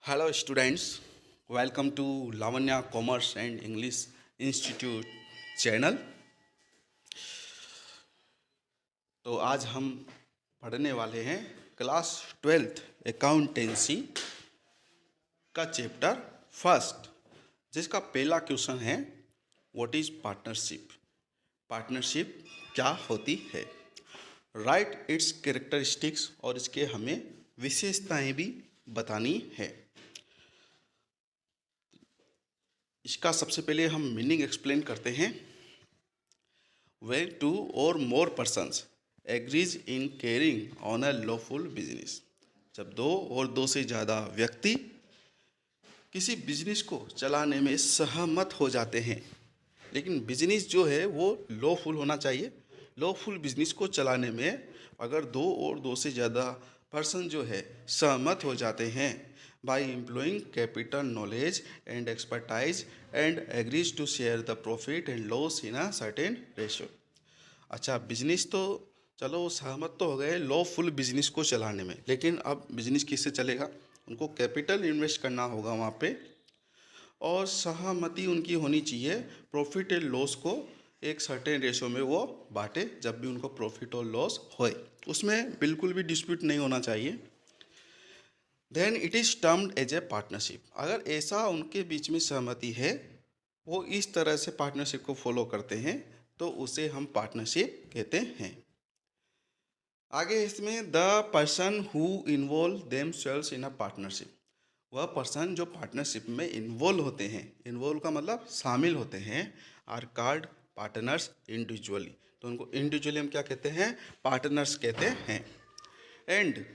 Hello students, welcome to Lavanya Commerce and English Institute channel. तो आज हम पढ़ने वाले हैं क्लास 12th अकाउंटेंसी का चैप्टर फर्स्ट, जिसका पहला क्वेश्चन है व्हाट इज पार्टनरशिप। पार्टनरशिप क्या होती है, राइट इट्स कैरेक्टरिस्टिक्स, और इसके हमें विशेषताएं भी बतानी है। इसका सबसे पहले हम मीनिंग एक्सप्लेन करते हैं। व्हेन टू और more persons agrees in carrying on a lawful business, जब दो और दो से ज़्यादा व्यक्ति किसी बिजनेस को चलाने में सहमत हो जाते हैं, लेकिन बिजनेस जो है वो लॉफुल होना चाहिए। लॉफुल बिजनेस को चलाने में अगर दो और दो से ज़्यादा पर्सन जो है सहमत हो जाते हैं by employing capital knowledge and expertise and agrees to share the profit and loss in a certain ratio। अच्छा, बिजनेस तो चलो सहमत तो हो गए लॉफुल बिजनेस को चलाने में, लेकिन अब बिजनेस किससे चलेगा? उनको कैपिटल इन्वेस्ट करना होगा वहाँ पे, और सहमति उनकी होनी चाहिए प्रॉफिट एंड लॉस को एक सर्टेन रेशो में वो बांटे। जब भी उनको प्रॉफिट और लॉस होए उसमें बिल्कुल भी डिस्प्यूट नहीं होना चाहिए। Then it is termed as a partnership. अगर ऐसा उनके बीच में सहमति है, वो इस तरह से पार्टनरशिप को फॉलो करते हैं, तो उसे हम पार्टनरशिप कहते हैं। आगे इसमें the person who involve themselves in a partnership, वह पर्सन जो पार्टनरशिप में इन्वॉल्व होते हैं, इन्वॉल्व का मतलब शामिल होते हैं, आर कॉल्ड पार्टनर्स इंडिविजुअली। तो उनको इंडिविजुअली हम क्या कहते हैं? पार्टनर्स कहते हैं। And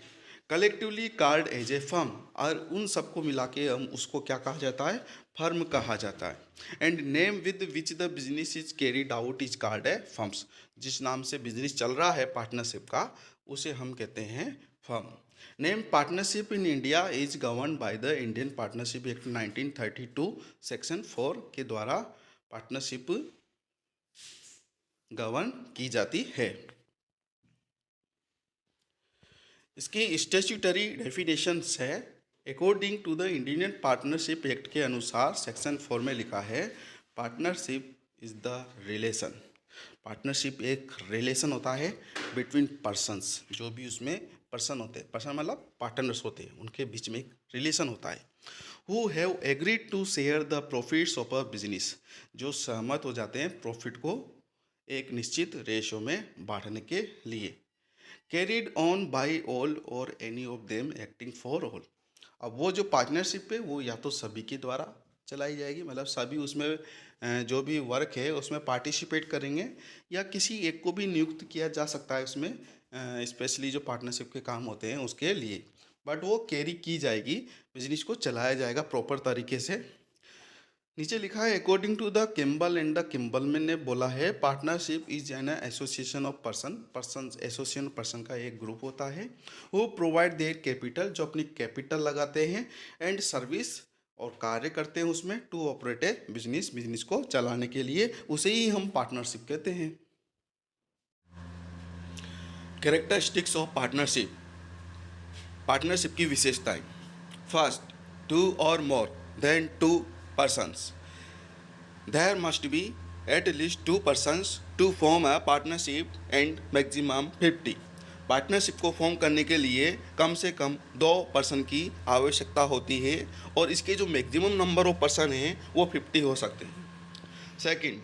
collectively called as a firm, और उन सबको मिला के हम उसको क्या कहा जाता है? फर्म कहा जाता है। And name with which the business is carried out is called a firms. जिस नाम से बिजनेस चल रहा है पार्टनरशिप का, उसे हम कहते हैं firm. Name partnership in India is govern by the Indian partnership act 1932 section 4 के द्वारा पार्टनरशिप गवर्न की जाती है। इसकी स्टैट्यूटरी डेफिनेशंस है, according to the Indian partnership act के अनुसार सेक्शन 4 में लिखा है partnership is the relation. Partnership एक रिलेशन होता है बिटवीन पर्सन्स, जो भी उसमें पर्सन होते हैं, पर्सन मतलब पार्टनर्स होते हैं, उनके बीच में एक रिलेशन होता है। Who have agreed to share the profits of a business, जो सहमत हो जाते हैं प्रॉफिट को एक निश्चित रेशो में बांटने के लिए। कैरिड ऑन बाई ऑल और any of them acting for all. अब वो जो पार्टनरशिप है वो या तो सभी के द्वारा चलाई जाएगी, मतलब सभी उसमें जो भी वर्क है उसमें पार्टिसिपेट करेंगे, या किसी एक को भी नियुक्त किया जा सकता है उसमें, स्पेशली जो पार्टनरशिप के काम होते हैं उसके लिए। बट वो कैरी की जाएगी, बिजनेस को चलाया जाएगा प्रॉपर तरीके से। नीचे लिखा है according to the Kimball and the Kimballman ने बोला है partnership is an association of person association person का एक ग्रुप होता है, वो प्रोवाइड देयर कैपिटल, जो अपनी कैपिटल लगाते हैं, एंड सर्विस और कार्य करते हैं उसमें, टू ऑपरेट ए बिजनेस को चलाने के लिए, उसे ही हम पार्टनरशिप कहते हैं। कैरेक्टरिस्टिक्स ऑफ पार्टनरशिप, पार्टनरशिप की विशेषताएं। फर्स्ट, टू और more than two persons, there must be at least 2 persons to form a partnership and maximum 50। Partnership को फॉर्म करने के लिए कम से कम 2 पर्सन की आवश्यकता होती है, और इसके जो मैक्सिमम नंबर ऑफ पर्सन हैं वो 50 हो सकते हैं। सेकंड,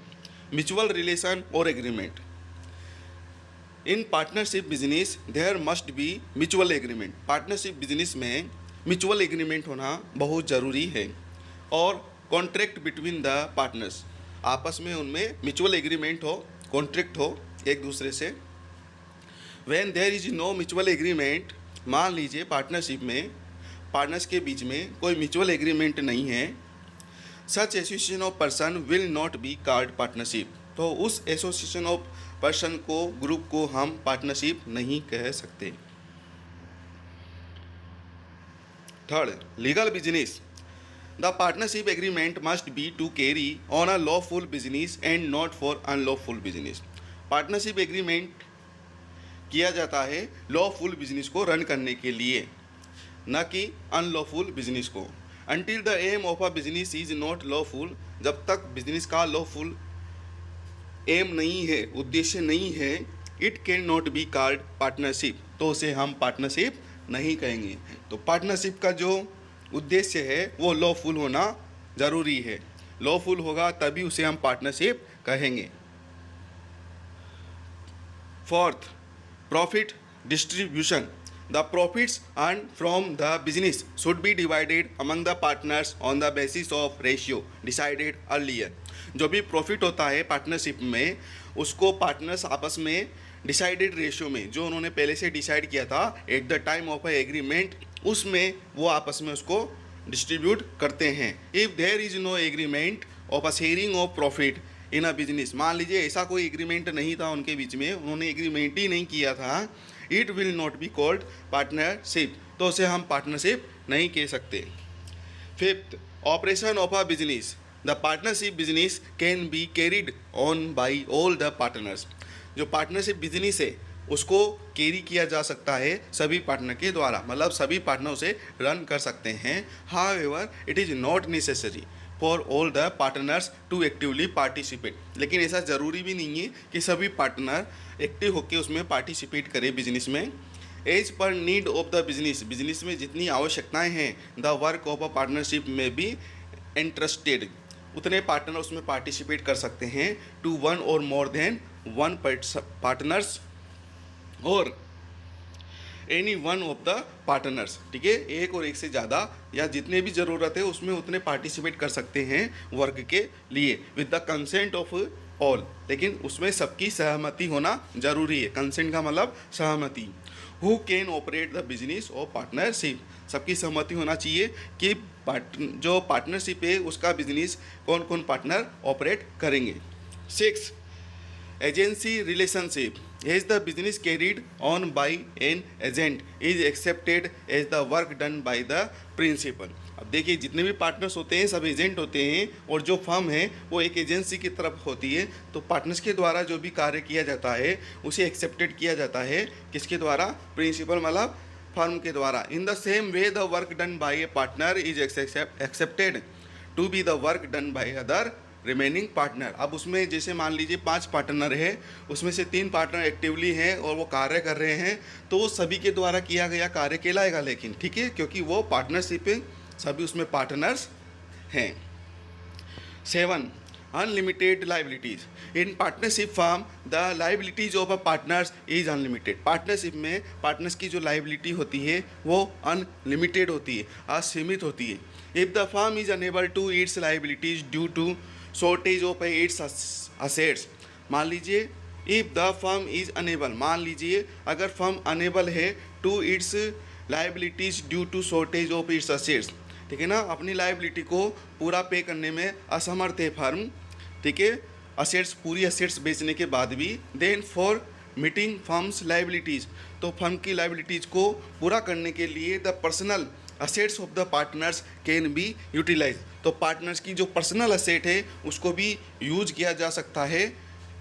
म्यूचुअल रिलेशन और agreement. In partnership business there must be mutual agreement. Partnership business में म्यूचुअल एग्रीमेंट होना बहुत ज़रूरी है, और कॉन्ट्रैक्ट बिटवीन द पार्टनर्स, आपस में उनमें म्यूचुअल एग्रीमेंट हो, कॉन्ट्रैक्ट हो एक दूसरे से। When there is no mutual agreement, मान लीजिए पार्टनरशिप में पार्टनर्स के बीच में कोई म्यूचुअल एग्रीमेंट नहीं है, such association of person will not be called partnership. तो उस एसोसिएशन ऑफ पर्सन को, ग्रुप को हम पार्टनरशिप नहीं कह सकते। Third, legal business. The partnership agreement must be to carry on a lawful business and not for unlawful business। Partnership agreement किया जाता है लॉफुल बिजनेस को रन करने के लिए, न कि अनलॉफुल बिजनेस को। Until the aim of a business is not lawful, जब तक बिजनेस का लॉफुल एम नहीं है, उद्देश्य नहीं है, it can not be called partnership, तो उसे हम पार्टनरशिप नहीं कहेंगे। तो पार्टनरशिप का जो उद्देश्य है वो लॉफुल होना ज़रूरी है, लॉफुल होगा तभी उसे हम पार्टनरशिप कहेंगे। Fourth, profit distribution. The profits earn from the business should be divided among the partners on the basis of ratio decided earlier. जो भी प्रॉफिट होता है पार्टनरशिप में, उसको पार्टनर्स आपस में डिसाइडेड रेशियो में, जो उन्होंने पहले से डिसाइड किया था at the time of a agreement, उसमें वो आपस में उसको डिस्ट्रीब्यूट करते हैं। If there is no agreement of a sharing of profit in a business, मान लीजिए ऐसा कोई एग्रीमेंट नहीं था उनके बीच में, उन्होंने एग्रीमेंट ही नहीं किया था, it will not be called partnership, तो उसे हम पार्टनरशिप नहीं कह सकते। Fifth, operation of a business. The partnership business can be carried on by all the partners. जो पार्टनरशिप बिजनेस है उसको कैरी किया जा सकता है सभी पार्टनर के द्वारा, मतलब सभी पार्टनर उसे रन कर सकते हैं। However it is not necessary for all the partners to actively participate, लेकिन ऐसा ज़रूरी भी नहीं है कि सभी पार्टनर एक्टिव होकर उसमें पार्टिसिपेट करें बिजनेस में। As per need of the business, business में जितनी आवश्यकताएं हैं, the work of a partnership में बी इंटरेस्टेड, उतने पार्टनर उसमें पार्टिसिपेट कर सकते हैं। To one or more than one partners or any one of the partners, ठीक है, एक और एक से ज़्यादा या जितने भी ज़रूरत है उसमें उतने पार्टिसिपेट कर सकते हैं वर्क के लिए, with the consent of all, लेकिन उसमें सबकी सहमति होना जरूरी है। कंसेंट का मतलब सहमति। Who can operate the business of partnership, सबकी सहमति होना चाहिए कि जो पार्टनरशिप है उसका बिजनेस कौन कौन पार्टनर ऑपरेट करेंगे। 6, agency relationship. As the business carried on by an agent is accepted as the work done by the principal. अब देखिए जितने भी पार्टनर्स होते हैं सब एजेंट होते हैं, और जो फर्म है वो एक एजेंसी की तरफ होती है, तो पार्टनर्स के द्वारा जो भी कार्य किया जाता है उसे एक्सेप्टेड किया जाता है, किसके द्वारा? प्रिंसिपल मतलब फर्म के द्वारा। In the same way the work done by a partner is accepted to be the work done by other remaining partner. अब उसमें जैसे मान लीजिए 5 पार्टनर है, उसमें से 3 पार्टनर एक्टिवली हैं और वो कार्य कर रहे हैं, तो वो सभी के द्वारा किया गया कार्य कहलाएगा, लेकिन ठीक है, क्योंकि वो पार्टनरशिप है, सभी उसमें पार्टनर्स हैं। 7, unlimited liabilities. In partnership firm the liabilities of a partners is unlimited. Partnership में पार्टनर्स की जो लाइबिलिटी होती है वो अनलिमिटेड होती है, असीमित होती है। If the firm is unable to its liabilities due to shortage of its assets, मान लीजिए if the firm is unable, मान लीजिए अगर फर्म अनेबल है to its liabilities due to shortage of its assets, ठीक है ना, अपनी लाइबिलिटी को पूरा पे करने में असमर्थ है फर्म, ठीक है, असेट्स पूरी असेट्स बेचने के बाद भी, then for meeting firm's liabilities, तो फर्म की लाइबिलिटीज़ को पूरा करने के लिए the personal assets of the partners can be utilise, तो पार्टनर्स की जो पर्सनल असेट है उसको भी यूज किया जा सकता है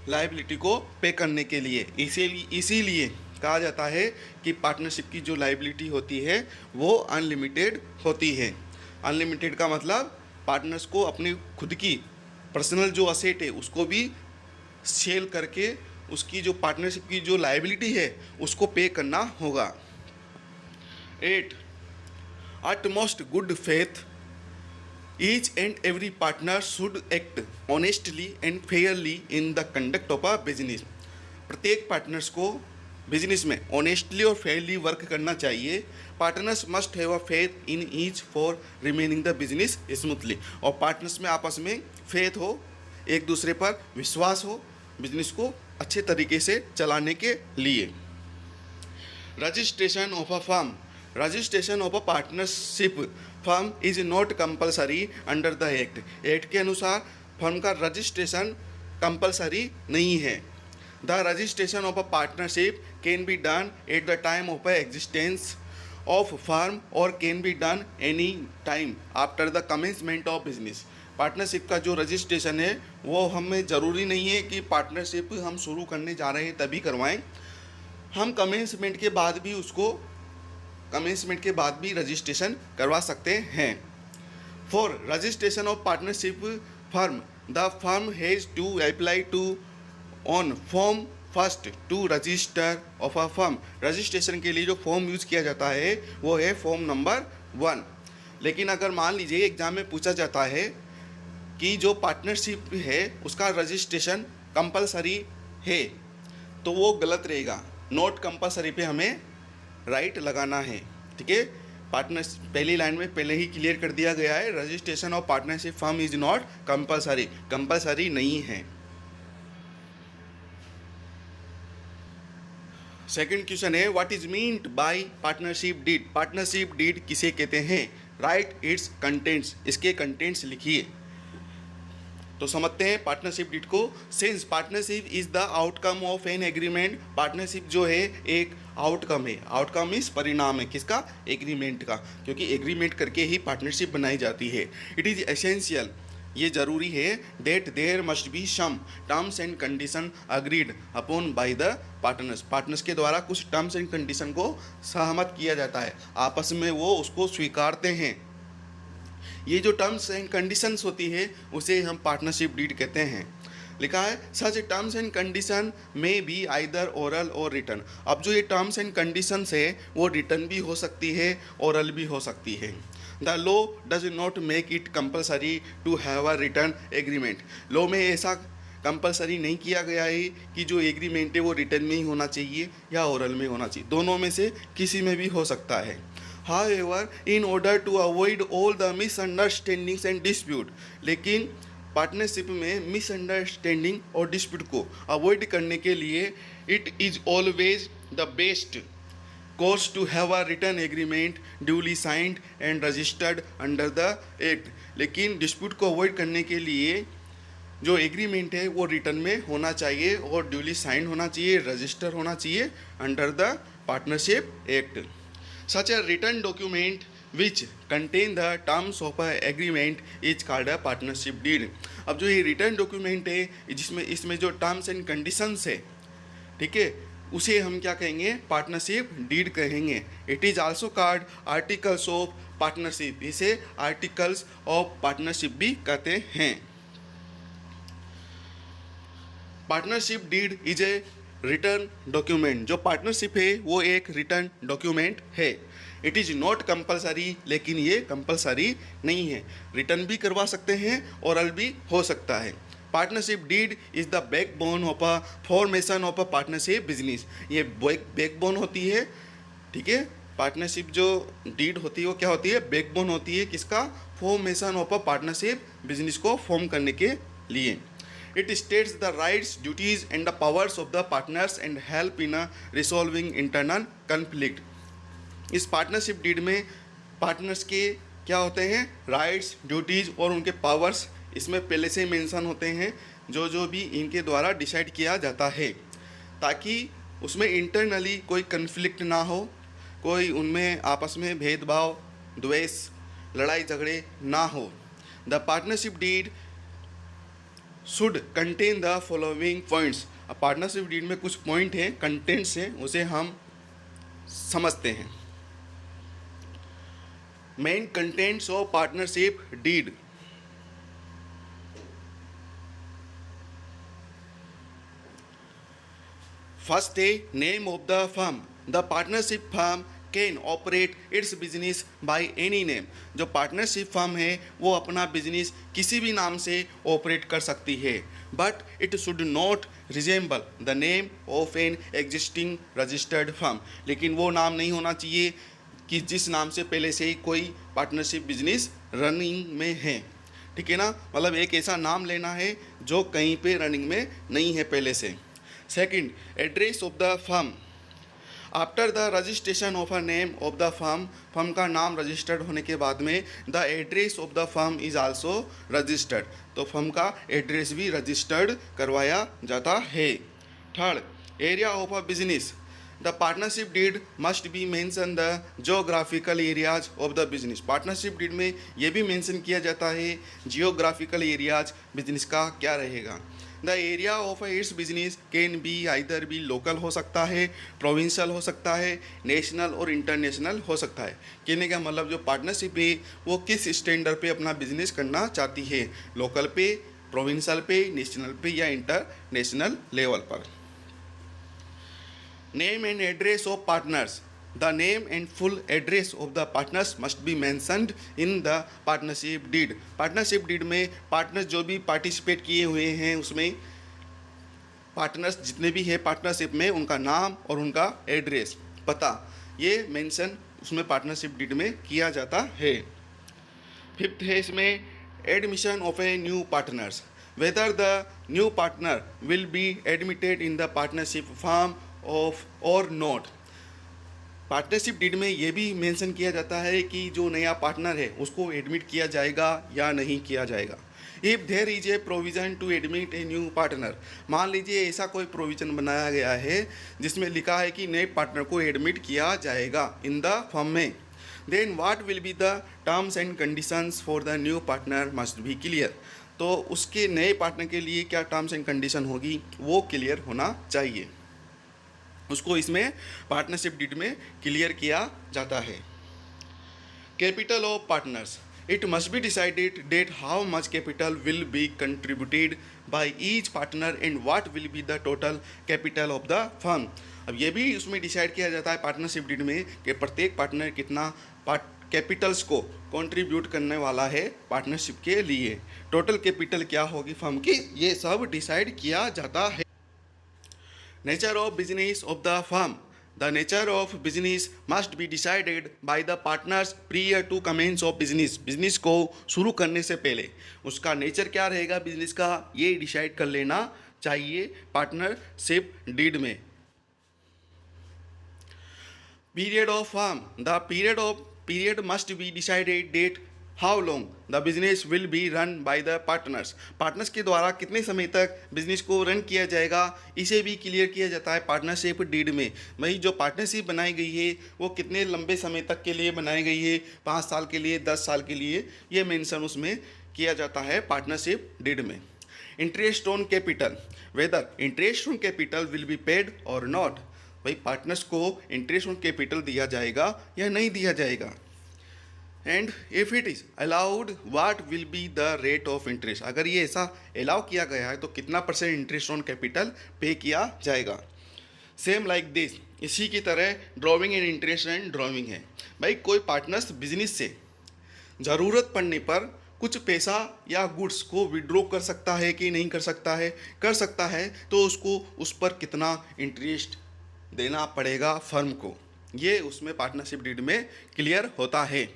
लाइबिलिटी को पे करने के लिए। इसीलिए कहा जाता है कि पार्टनरशिप की जो लाइबिलिटी होती है वो अनलिमिटेड होती है। अनलिमिटेड का मतलब पार्टनर्स को अपनी खुद की पर्सनल जो असेट है उसको भी सेल करके उसकी जो पार्टनरशिप की जो लाइबिलिटी है उसको पे करना होगा। 8, utmost good faith. Each and every partner should act honestly and fairly in the conduct of a business. प्रत्येक पार्टनर्स को बिजनेस में ऑनेस्टली और फेयरली वर्क करना चाहिए। Partners must have a faith in each for remaining the business smoothly, और partners में आपस में फेथ हो, एक दूसरे पर विश्वास हो, बिजनेस को अच्छे तरीके से चलाने के लिए। Registration of a firm. Registration of a partnership firm is not compulsory under the act. Act के अनुसार फर्म का रजिस्ट्रेशन कंपलसरी नहीं है। The registration of a partnership can be done at the time of existence of firm और can be done any time after the commencement of business. Partnership का जो registration है वो हमें ज़रूरी नहीं है कि पार्टनरशिप हम शुरू करने जा रहे हैं तभी करवाएं, हम कमेंसमेंट के बाद भी उसको कमेंसमेंट के बाद भी रजिस्ट्रेशन करवा सकते हैं। For registration of partnership firm the firm has to apply to on form first to register of a firm. Registration के लिए जो फॉर्म यूज़ किया जाता है वो है फॉर्म नंबर 1। लेकिन अगर मान लीजिए एग्जाम में पूछा जाता है कि जो पार्टनरशिप है उसका रजिस्ट्रेशन कंपलसरी है, तो वो गलत रहेगा। नॉट कंपलसरी पे हमें राइट लगाना है। ठीक है, पार्टनर पहली लाइन में पहले ही क्लियर कर दिया गया है, registration of partnership firm is not compulsory, compulsory नहीं है। सेकंड क्वेश्चन है what is meant by partnership deed. Partnership deed किसे कहते हैं? राइट इट्स कंटेंट्स, इसके कंटेंट्स लिखिए। तो समझते हैं पार्टनरशिप डीड को। Since partnership is the outcome of an agreement, partnership जो है एक आउटकम है। आउटकम इस परिणाम है किसका? एग्रीमेंट का, क्योंकि एग्रीमेंट करके ही पार्टनरशिप बनाई जाती है। इट इज एसेंशियल, ये जरूरी है, that there must be some terms and condition agreed upon by the partners. Partners के द्वारा कुछ टर्म्स एंड कंडीशन को सहमत किया जाता है, आपस में वो उसको स्वीकारते हैं। ये जो टर्म्स एंड कंडीशंस होती है उसे हम पार्टनरशिप डीड कहते हैं। लिखा है सच टर्म्स एंड कंडीशन में बी आइदर ओरल और रिटन। अब जो ये टर्म्स एंड कंडीशंस है वो रिटन भी हो सकती है, ओरल भी हो सकती है। The law does not make it compulsory to have a written agreement. Law में ऐसा कंपलसरी नहीं किया गया है कि जो एग्रीमेंट है वो रिटन में ही होना चाहिए या ओरल में होना चाहिए, दोनों में से किसी में भी हो सकता है। However, in order to avoid all the misunderstandings and dispute, लेकिन पार्टनरशिप में मिसअंडरस्टैंडिंग और डिस्प्यूट को अवॉइड करने के लिए it is always the best course to have a written agreement duly signed and registered under the act. लेकिन dispute को avoid करने के लिए जो एग्रीमेंट है वो रिटन में होना चाहिए और ड्यूली साइंड होना चाहिए, रजिस्टर होना चाहिए under the partnership act. Such a written document which contain the terms of a agreement is called a partnership deed। अब जो ये रिटर्न डॉक्यूमेंट है जिसमें इसमें जो टर्म्स एंड कंडीशंस है, ठीक है, उसे हम क्या कहेंगे? पार्टनरशिप डीड कहेंगे। It is also called articles of partnership, इसे आर्टिकल्स ऑफ पार्टनरशिप भी कहते हैं। Partnership deed is a written document. जो पार्टनरशिप है वो एक रिटर्न डॉक्यूमेंट है। इट इज़ नॉट कंपलसरी, लेकिन ये कंपलसरी नहीं है, रिटर्न भी करवा सकते हैं, ओरल भी हो सकता है। Partnership deed is the backbone of a formation of a partnership business. ये बैकबोन होती है, ठीक है। पार्टनरशिप जो डीड होती है वो क्या होती है? बैकबोन होती है किसका? Formation of a partnership business को फॉर्म करने के लिए। It states the rights, duties and the powers of the partners and help in resolving internal conflict। इस पार्टनरशिप डीड में पार्टनर्स के क्या होते हैं? राइट्स, ड्यूटीज़ और उनके पावर्स इसमें पहले से मेंशन होते हैं, जो भी इनके द्वारा डिसाइड किया जाता है, ताकि उसमें इंटरनली कोई कन्फ्लिक्ट ना हो, कोई उनमें आपस में भेदभाव, द्वेष, लड़ाई झगड़े ना हो। The partnership deed should contain the following points. अब पार्टनरशिप डीड में कुछ पॉइंट हैं, कंटेंट्स हैं, उसे हम समझते हैं। Main contents of partnership deed. First है name of the firm. The partnership firm can operate its business by any name. जो पार्टनरशिप फर्म है वो अपना बिजनेस किसी भी नाम से ऑपरेट कर सकती है, but it should not resemble the name of an existing registered firm. लेकिन वो नाम नहीं होना चाहिए कि जिस नाम से पहले से ही कोई पार्टनरशिप बिजनेस रनिंग में है, ठीक है ना। मतलब एक ऐसा नाम लेना है जो कहीं पे रनिंग में नहीं है पहले से। Second, address of the firm. After the registration of a name of the firm, firm का नाम रजिस्टर्ड होने के बाद में the address of the firm is also registered, तो फर्म का एड्रेस भी रजिस्टर्ड करवाया जाता है। Third, area of a business. The partnership deed must be mention the geographical areas of the business. Partnership deed में ये भी मेंशन किया जाता है जियोग्राफिकल एरियाज बिजनेस का क्या रहेगा। The area of its business can be either be local हो सकता है, प्रोविंशियल हो सकता है, नेशनल और इंटरनेशनल हो सकता है। कहने का मतलब जो पार्टनरशिप है वो किस स्टैंडर्ड पे अपना बिजनेस करना चाहती है, लोकल पे, प्रोविंशियल पे, नेशनल पे या इंटरनेशनल लेवल पर। Name and address of partners. The name and full address of the partners must be mentioned in the partnership deed. Partnership deed में पार्टनर्स जो भी पार्टिसिपेट किए हुए हैं उसमें पार्टनर्स जितने भी हैं पार्टनरशिप में उनका नाम और उनका एड्रेस पता ये मेंशन उसमें पार्टनरशिप डीड में किया जाता है। फिफ्थ है इसमें admission of a new partners. Whether the new partner will be admitted in the partnership firm of और नॉट। पार्टनरशिप डीड में ये भी मेंशन किया जाता है कि जो नया पार्टनर है उसको एडमिट किया जाएगा या नहीं किया जाएगा। If there is a provision to admit a new partner, मान लीजिए ऐसा कोई प्रोविज़न बनाया गया है जिसमें लिखा है कि नए पार्टनर को एडमिट किया जाएगा इन द फर्म में, then what will be the terms and conditions for the new partner must be clear. तो उसके नए पार्टनर के लिए क्या टर्म्स एंड कंडीशन होगी वो क्लियर होना चाहिए, उसको इसमें पार्टनरशिप डीड में क्लियर किया जाता है। Capital of partners. It must be decided that how much capital will be contributed by each partner and what will be the total capital of the firm. अब ये भी उसमें डिसाइड किया जाता है पार्टनरशिप डीड में कि प्रत्येक पार्टनर कितना कैपिटल्स को कंट्रीब्यूट करने वाला है पार्टनरशिप के लिए, टोटल कैपिटल क्या होगी फर्म की, ये सब डिसाइड किया जाता है। Nature of business of the firm. The nature of business must be decided by the partners prior to commence of business. Business को शुरू करने से पहले उसका नेचर क्या रहेगा बिजनेस का ये डिसाइड कर लेना चाहिए पार्टनरशिप डीड में। Period of firm. The period must be decided that how long the business will be run by the partners के द्वारा कितने समय तक बिजनेस को रन किया जाएगा इसे भी क्लियर किया जाता है पार्टनरशिप डीड में। वही जो पार्टनरशिप बनाई गई है वो कितने लंबे समय तक के लिए बनाई गई है, 5 साल के लिए, 10 साल के लिए, ये मेंशन उसमें किया जाता है पार्टनरशिप डीड में। Interest on capital. Whether interest on capital will be paid or not. भाई पार्टनर्स को इंटरेस्ट ऑन कैपिटल दिया जाएगा या नहीं दिया जाएगा, and if it is allowed what will be the rate of interest. अगर ये ऐसा अलाउ किया गया है तो कितना % इंटरेस्ट ऑन कैपिटल पे किया जाएगा। सेम लाइक दिस, इसी की तरह drawing and interest and drawing है। भाई कोई पार्टनर्स बिजनेस से ज़रूरत पड़ने पर कुछ पैसा या गुड्स को विड्रॉ कर सकता है कि नहीं कर सकता है, कर सकता है तो उसको उस पर कितना इंटरेस्ट देना पड़ेगा फर्म को, ये उसमें पार्टनरशिप डीड में क्लियर होता है।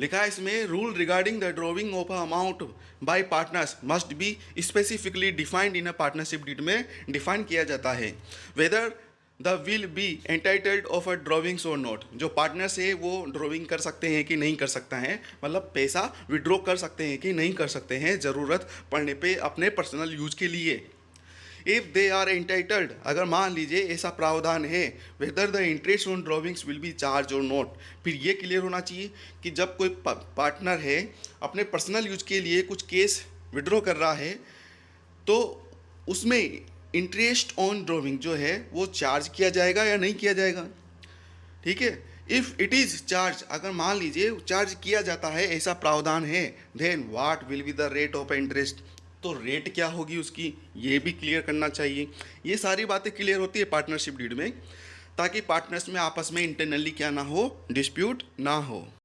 लिखा है इसमें rule regarding the drawing of amount by partners must be specifically defined in a partnership deed में डिफाइन किया जाता है। Whether the will be entitled of a drawings or not. जो पार्टनर्स है वो ड्रॉइंग कर सकते हैं कि नहीं कर सकता है, मतलब पैसा विड्रॉ कर सकते हैं कि नहीं कर सकते हैं ज़रूरत पड़ने पे अपने पर्सनल यूज के लिए। इफ़ दे आर एंटाइटल्ड, अगर मान लीजिए ऐसा प्रावधान है, whether the interest on drawings will be charge और नॉट। फिर ये क्लियर होना चाहिए कि जब कोई पार्टनर है अपने पर्सनल यूज के लिए कुछ केस विड्रॉ कर रहा है तो उसमें इंटरेस्ट ऑन ड्रॉइंग जो है वो चार्ज किया जाएगा या नहीं किया जाएगा। ठीक है, इफ़ इट इज़ चार्ज, अगर मान लीजिए चार्ज किया जाता है ऐसा प्रावधान है, then what will be the rate of interest, तो रेट क्या होगी उसकी ये भी क्लियर करना चाहिए। ये सारी बातें क्लियर होती है पार्टनरशिप डीड में ताकि पार्टनर्स में आपस में इंटरनली क्या ना हो, डिस्प्यूट ना हो।